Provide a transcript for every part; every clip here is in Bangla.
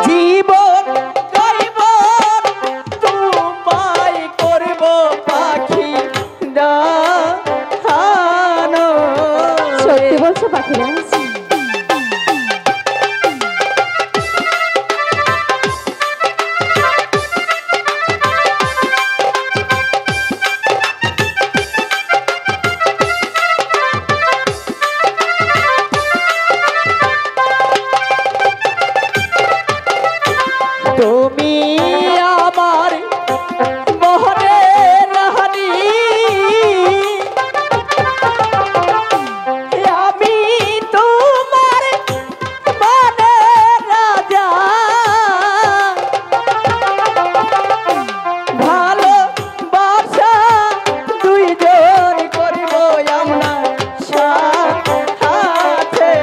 জীবন গাইব তোমায় করব পাখি দানো। সত্যি বলছো পাখিরাজ? তুমি আমার মোহনের রানী, আমি তোমার মনের রাজা। ভালোবাসা দুইজন করব আমরা সাথে।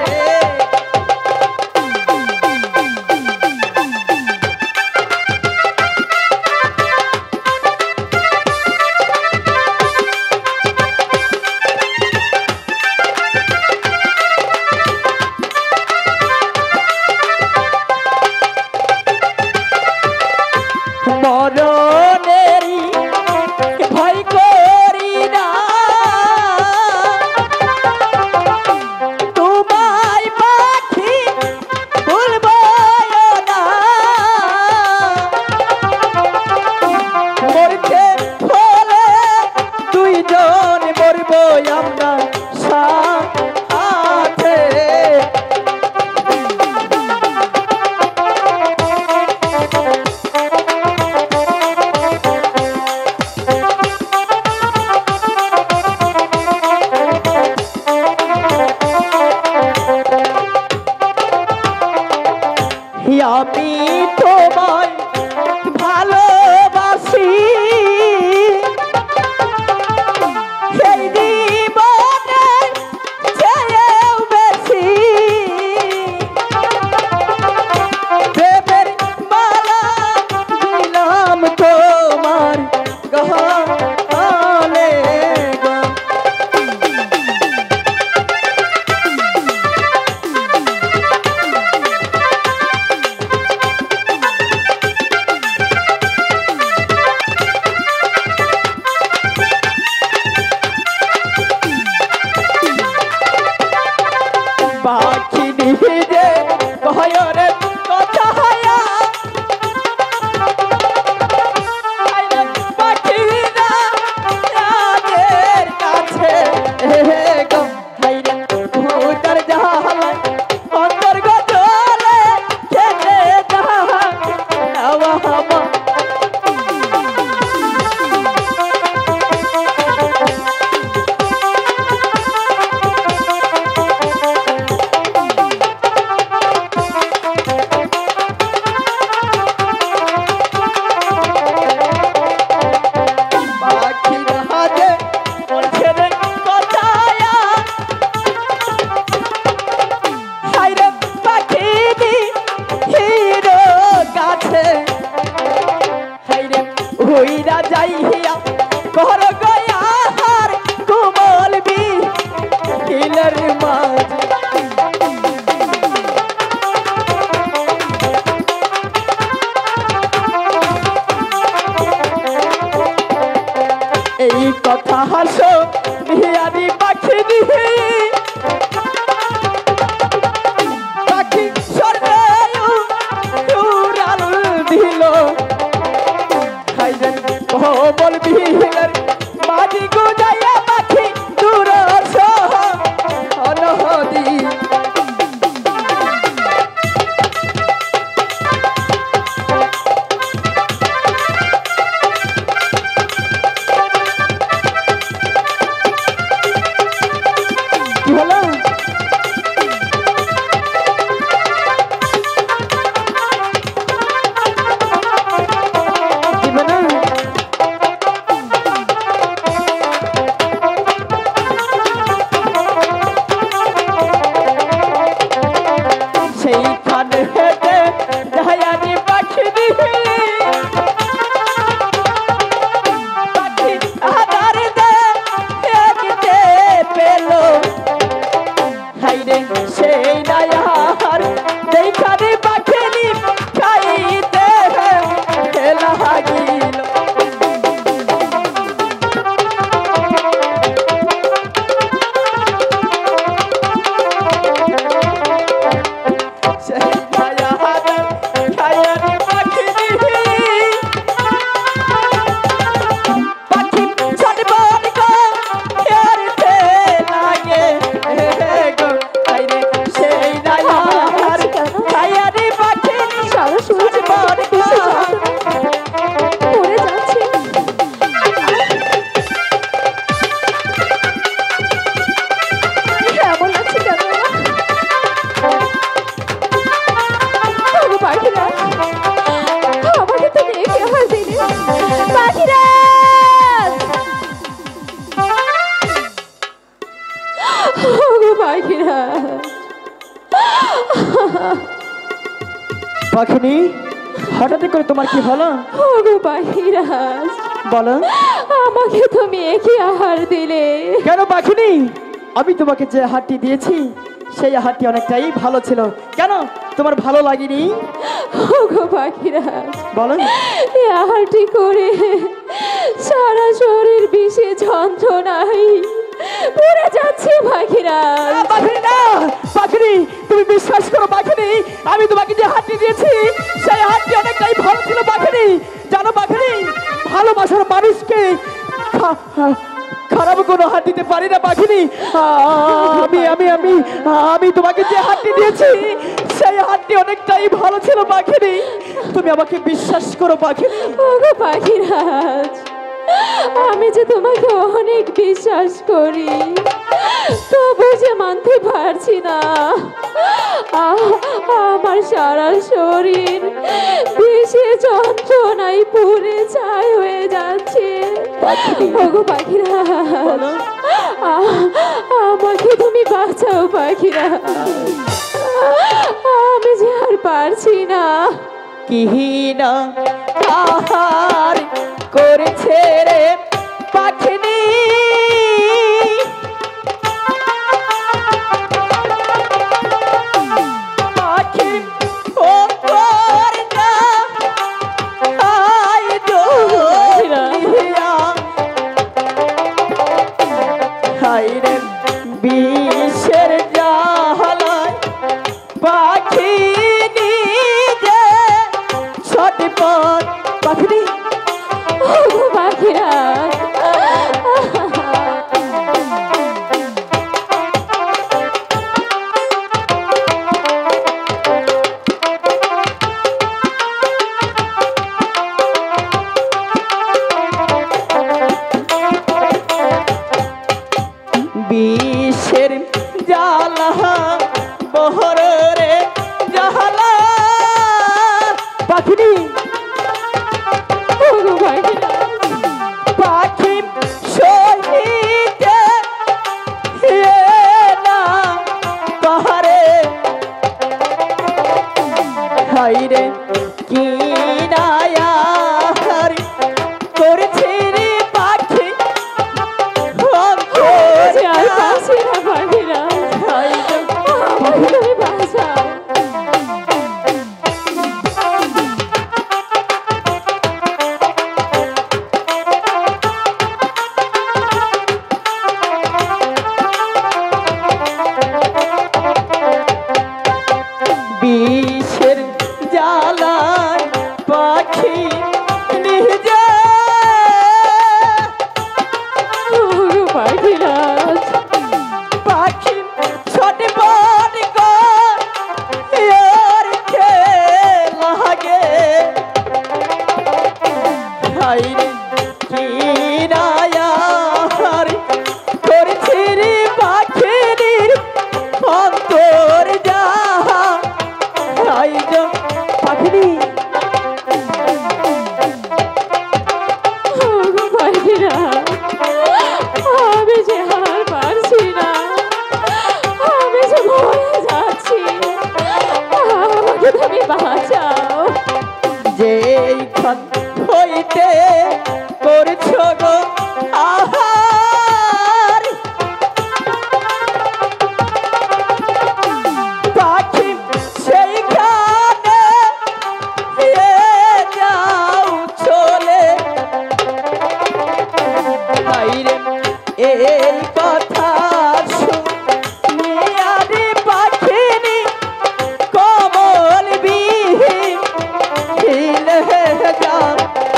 মরণেরই ভয় করি না, তোমায় পাখি ভুলব না। মরতে হলে দুইজন মরব আমরা সাথে। আমি তোমায় ভালোবাসি, সেই জীবনে চেয়েও বেশি। প্রেমের মালা দিলাম তোমার গহনে গো। পাখিরা আমাকে তো দেখে আহার দিলে পাখিরা ওগো পাখিরা পাখিনি হঠাৎ করে তোমার কি হলো ওগো পাখিরা বলো আমাকে তুমি একই আহার দিলে কেন পাখিনি আমি তোমাকে যে আহারটি দিয়েছি সেই আহারটি অনেকটাই ভালো ছিল কেন তোমার ভালো লাগেনি ওগো পাখিরা বলো এই আহারটি করে সারা শরীর বিষে যন্ত্রণায় পুড়ে যাচ্ছে পাখিরা পাখিনি না পাখিনি তুমি বিশ্বাস করো পাখিনি আমি তোমাকে যে হাতটি দিয়েছি সেই হাতটি অনেকটাই ভালো ছিল পাখিনি জানো পাখিনি ভালোবাসার মানুষকে খারাপ কোনো হাত দিতে পারি না পাখিনি আমি আমি আমি আমি তোমাকে যে হাতটি দিয়েছি সেই হাতটি অনেকটাই ভালো ছিল পাখিনি তুমি আমাকে বিশ্বাস করো পাখিনি ওগো পাখিরাজ আমি যে তোমাকে অনেক বিশ্বাস করি তবু যে মানতে পারছি না আমার সারা শরীর বিষে যন্ত্রণায় পুড়ে ছাই হয়ে যাচ্ছে ওগো পাখিরাজ আমাকে তুমি বাঁচাও পাখিরাজ আমি যে আর পারছি না কিহিনা আহার করেছে রে পাখিনি পাখি ও তোর না আই দোলিয়া হাই রে বিষের জাহালায় পাখি নিজে ছটপট পাখি ওগো পাখিরাজ বিষের জ্বালা বহরে জাহালা পাখিনি ওগো পাখিরাজ পাখি সহিতে না পাহাড়ে হাইরে কি নায়ার করেছে রে পাখি যে আর পারছি না পাখিরাজ আমাকে তুমি বাঁচাও বিষের জ্বালায় পাখি নিজে ওগো পাখিরাজ পাখি ছটপট করে লাগে হাইরে কি নায়ার করেছে রে পাখির অন্তর যাহা হাই পাখিনি ওগো পাখিরাজ আমি যে আর পারছি না আমি যে মরে যাচ্ছি আমাকে তুমি বাঁচাও যেইখান হইতে করছ গো আহার পাখি সেইখানে যাও চলে বাইরে এই কথা শুনিয়া রে পাখিনি কমল বিহীন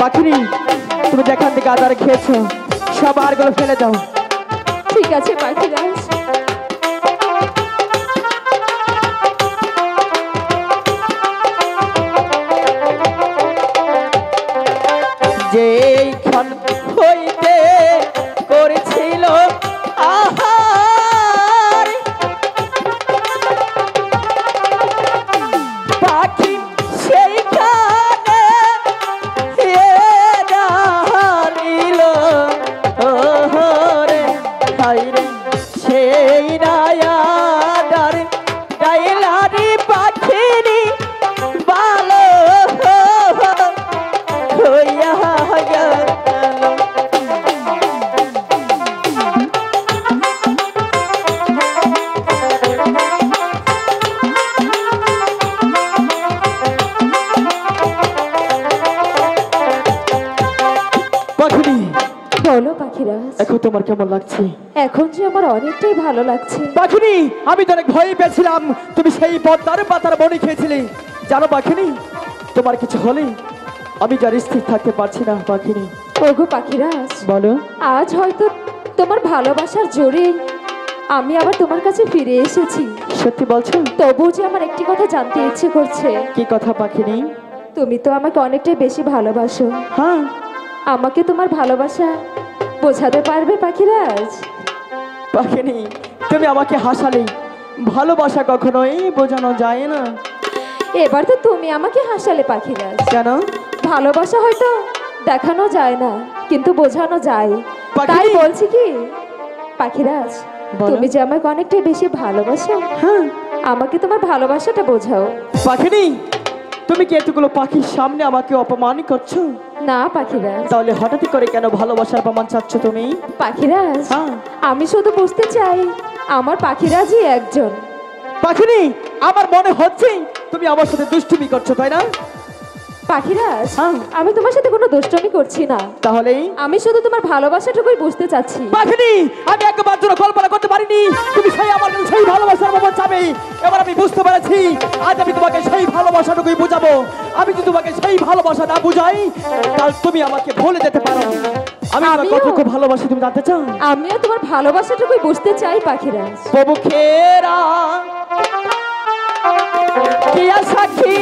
পাখিনি তুমি যেখান থেকে আদার খেয়েছো সব আরগুলো ফেলে দাও ঠিক আছে পাখিরাজ যেইখান হইতে করেছিল আহার পাখি বলো পাখিরাজ, এখন তোমার কেমন লাগছে? এখন যে আমার অনেকটাই ভালো লাগছে। পাখিনি, আমি তো অনেক ভয় পেয়েছিলাম তুমি সেই পদ্মার পাতার বনি খেয়েছিলে। জানো পাখিনি, তোমার কিছু হলে আমি যার স্থির থাকতে পারছি না। পাখিনি, ওগো পাখিরাজ, বলো। আজ হয়তো তোমার ভালোবাসার জোরে আমি আবার তোমার কাছে ফিরে এসেছি। সত্যি বলছো? তবুও যে আমার একটি কথা জানতে ইচ্ছে করছে। কি কথা পাখিনি? তুমি তো আমাকে অনেকটাই বেশি ভালোবাসো, হ্যাঁ। আমাকে তোমার ভালোবাসা বোঝাতে পারবে পাখিরাজ? পাখিনি, তুমি আমাকে হাসালে, ভালোবাসা কখনোই বোঝানো যায় না। এবার তো তুমি আমাকে হাসালে পাখিরাজ। কেন? ভালোবাসা হয়তো দেখানো যায় না, কিন্তু বোঝানো যায়। পাখি! তাই বলছি কি পাখিরাজ, বলো। তুমি যে আমাকে অনেকটাই বেশি ভালোবাসো, হ্যাঁ। আমাকে তোমার ভালোবাসাটা বোঝাও। পাখিনি, তুমি কি এতগুলো পাখির সামনে আমাকে অপমান করছো? না পাখিরাজ, তাহলে হঠাৎ করে কেন ভালোবাসার প্রমাণ চাচ্ছ তুমি? পাখিরাজ, হ্যাঁ। আমি শুধু বুঝতে চাই আমার পাখিরাজই একজন। পাখিনি, আমার মনে হচ্ছে তুমি আমার সাথে দুষ্টুমি করছো, তাই না? পাখিরাজ, হ্যাঁ। আমি তোমার সাথে কোনো দুষ্টমি করছি না, তাহলে আমি শুধু তোমার ভালোবাসাটুকুই বুঝতে চাচ্ছি। পাখিনি, আমি একবার জন্য কল্পনা করতে পারিনি তুমি সেই আমার কাছে সেই ভালোবাসার প্রমাণ চাবে। এবার আমি বুঝতে পেরেছি, আজ আমি তোমাকে সেই ভালোবাসাটুকুই বুঝাবো। আমি যদি তোমাকে সেই ভালোবাসা না বুঝাই, কাল তুমি আমাকে ভুলে যেতে পারো। আমি তোমাকে আমিও- কতটুকু ভালোবাসি তুমি জানতে চাও? আমিও তোমার ভালোবাসাটুকুই বুঝতে চাই পাখিরাজ। প্রভুখেরা কি সাক্ষী